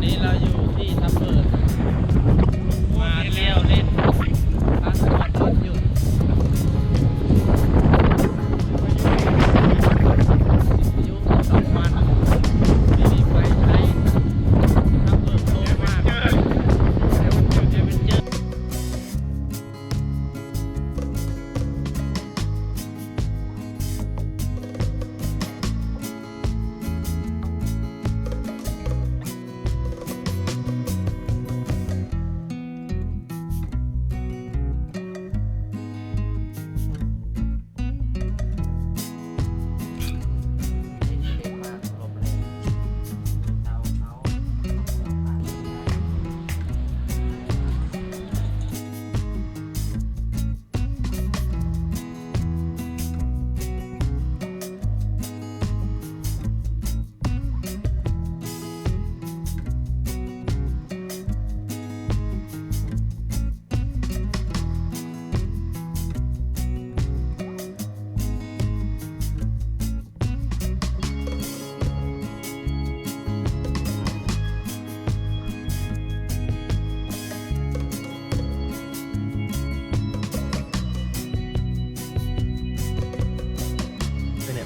นี้เราอยู่ที่ทับเบิกมาเที่ยวเล่นพักผ่อนวันหยุดยุ2 วันไม่มีไฟใช้ทับเบิกโล่งมากเดี๋ยวจะเป็นเจอ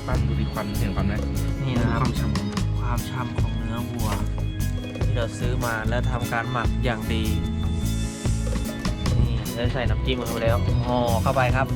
ปั้นดูดิควันเห็นควันไหม นี่นะครับ ความฉ่ำ ความฉ่ำของเนื้อวัวที่เราซื้อมาแล้วทำการหมักอย่างดีนี่ได้ใส่น้ำจิ้มมาแล้วห่อเข้าไปครับ